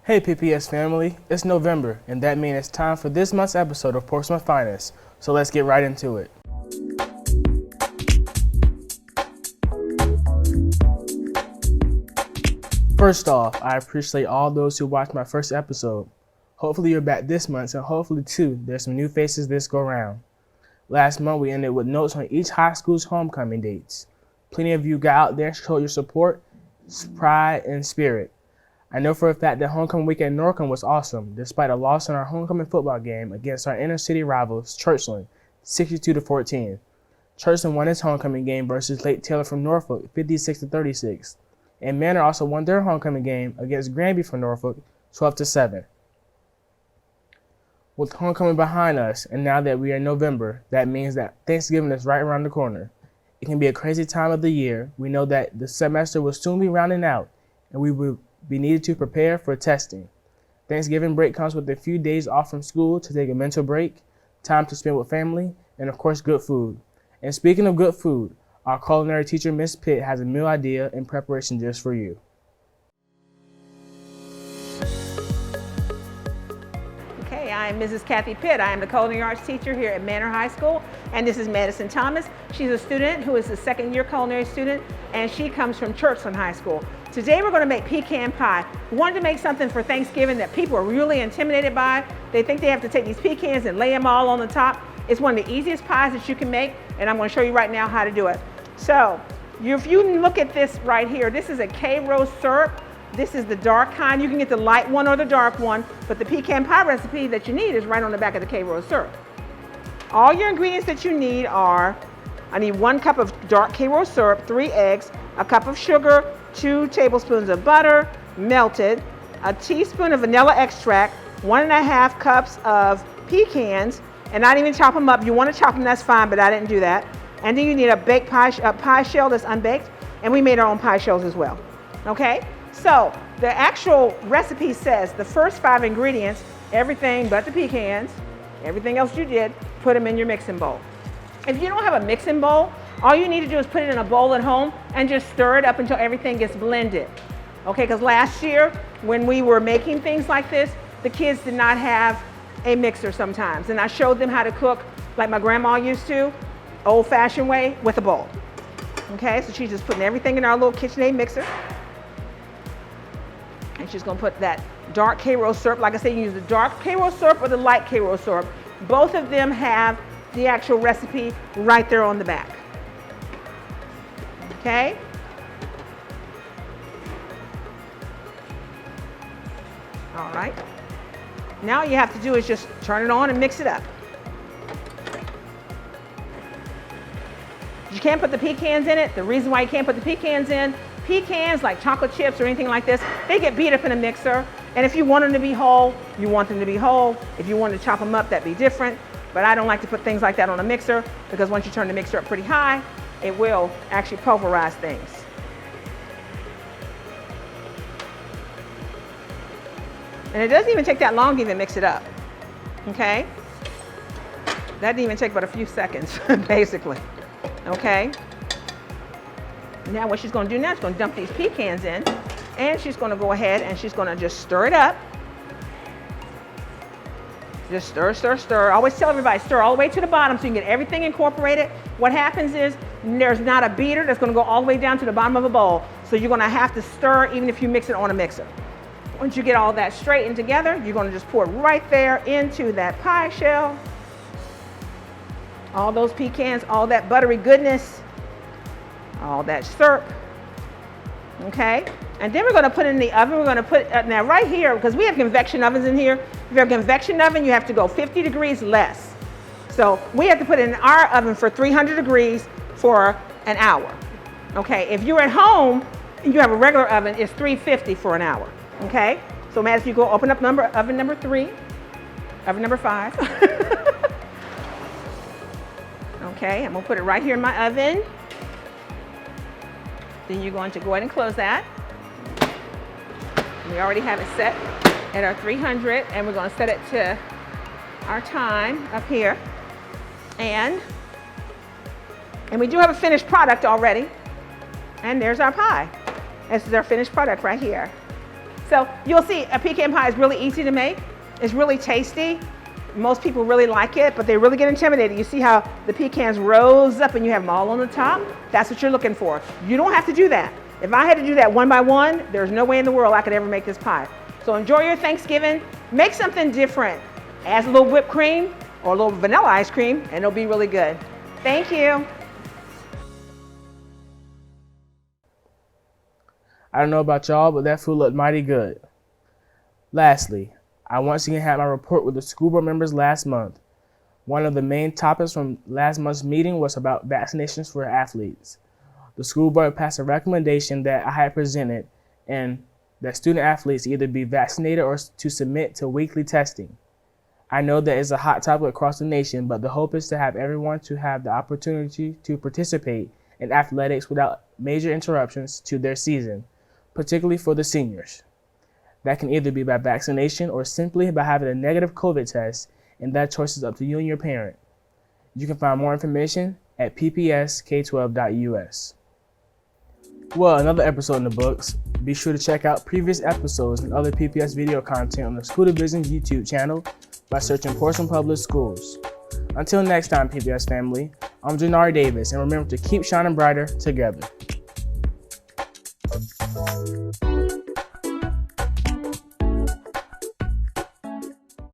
Hey PPS family, it's November, and that means it's time for this month's episode of Portsmouth Finest, so let's get right into it. First off, I appreciate all those who watched my first episode. Hopefully you're back this month, and hopefully too, there's some new faces this go round. Last month we ended with notes on each high school's homecoming dates. Plenty of you got out there and showed your support, pride, and spirit. I know for a fact that homecoming week at Norcom was awesome, despite a loss in our homecoming football game against our inner city rivals, Churchland, 62-14. Churchland won its homecoming game versus Lake Taylor from Norfolk, 56-36. And Manor also won their homecoming game against Granby from Norfolk, 12-7. With homecoming behind us, and now that we are in November, that means that Thanksgiving is right around the corner. It can be a crazy time of the year. We know that the semester will soon be rounding out, and we will be needed to prepare for testing. Thanksgiving break comes with a few days off from school to take a mental break, time to spend with family, and of course good food. And speaking of good food, our culinary teacher, Miss Pitt, has a meal idea in preparation just for you. Okay, I am Mrs. Kathy Pitt. I am the culinary arts teacher here at Manor High School, and this is Madison Thomas. She's a student who is a second-year culinary student, and she comes from Churchland High School. Today we're going to make pecan pie. We wanted to make something for Thanksgiving that people are really intimidated by. They think they have to take these pecans and lay them all on the top. It's one of the easiest pies that you can make, and I'm going to show you right now how to do it. So, if you look at this right here, this is a K-Rose syrup. This is the dark kind. You can get the light one or the dark one, but the pecan pie recipe that you need is right on the back of the K-Rose syrup. All your ingredients that you need are, I need 1 cup of dark K-Rose syrup, 3 eggs, a cup of sugar, 2 tablespoons of butter, melted, a teaspoon of vanilla extract, 1.5 cups of pecans, and I didn't even chop them up. You want to chop them, that's fine, but I didn't do that. And then you need a baked pie shell that's unbaked, and we made our own pie shells as well. Okay? So the actual recipe says the first 5 ingredients, everything but the pecans, everything else you did, put them in your mixing bowl. If you don't have a mixing bowl, all you need to do is put it in a bowl at home and just stir it up until everything gets blended. Okay, because last year when we were making things like this, the kids did not have a mixer sometimes. And I showed them how to cook like my grandma used to, old-fashioned way, with a bowl. Okay, so she's just putting everything in our little KitchenAid mixer. And she's gonna put that dark K-Rose syrup. Like I said, you use the dark K-Rose syrup or the light K-Rose syrup. Both of them have the actual recipe right there on the back. Okay? All right. Now all you have to do is just turn it on and mix it up. You can't put the pecans in it. The reason why you can't put the pecans in, pecans like chocolate chips or anything like this, they get beat up in a mixer. And if you want them to be whole, you want them to be whole. If you want to chop them up, that'd be different. But I don't like to put things like that on a mixer because once you turn the mixer up pretty high, it will actually pulverize things. And it doesn't even take that long to even mix it up, okay? That didn't even take but a few seconds, basically, okay? Now what she's gonna do now is gonna dump these pecans in, and she's gonna go ahead and she's gonna just stir it up. Just stir, stir, stir. I always tell everybody, stir all the way to the bottom so you can get everything incorporated. What happens is there's not a beater that's gonna go all the way down to the bottom of a bowl. So you're gonna have to stir even if you mix it on a mixer. Once you get all that straightened together, you're gonna just pour it right there into that pie shell. All those pecans, all that buttery goodness, all that syrup, okay? And then we're gonna put it in the oven. We're gonna put, now right here, because we have convection ovens in here, if you have a convection oven, you have to go 50 degrees less. So we have to put it in our oven for 300 degrees for an hour, okay? If you're at home and you have a regular oven, it's 350 for an hour, okay? So as you go open up oven number 3, oven number 5. Okay, I'm gonna put it right here in my oven. Then you're going to go ahead and close that. We already have it set at our 300, and we're going to set it to our time up here. And we do have a finished product already. And there's our pie. This is our finished product right here. So you'll see a pecan pie is really easy to make. It's really tasty. Most people really like it, but they really get intimidated. You see how the pecans rose up and you have them all on the top? That's what you're looking for. You don't have to do that. If I had to do that one by one, there's no way in the world I could ever make this pie. So enjoy your Thanksgiving. Make something different. Add a little whipped cream or a little vanilla ice cream, and it'll be really good. Thank you. I don't know about y'all, but that food looked mighty good. Lastly, I once again had my report with the school board members last month. One of the main topics from last month's meeting was about vaccinations for athletes. The school board passed a recommendation that I had presented, and that student athletes either be vaccinated or to submit to weekly testing. I know that it's a hot topic across the nation, but the hope is to have everyone to have the opportunity to participate in athletics without major interruptions to their season, particularly for the seniors. That can either be by vaccination or simply by having a negative COVID test, and that choice is up to you and your parent. You can find more information at ppsk12.us. Well, another episode in the books. Be sure to check out previous episodes and other PPS video content on the School Division's YouTube channel by searching Portsmouth Public Schools. Until next time, PPS family, I'm Janare Davis, and remember to keep shining brighter together.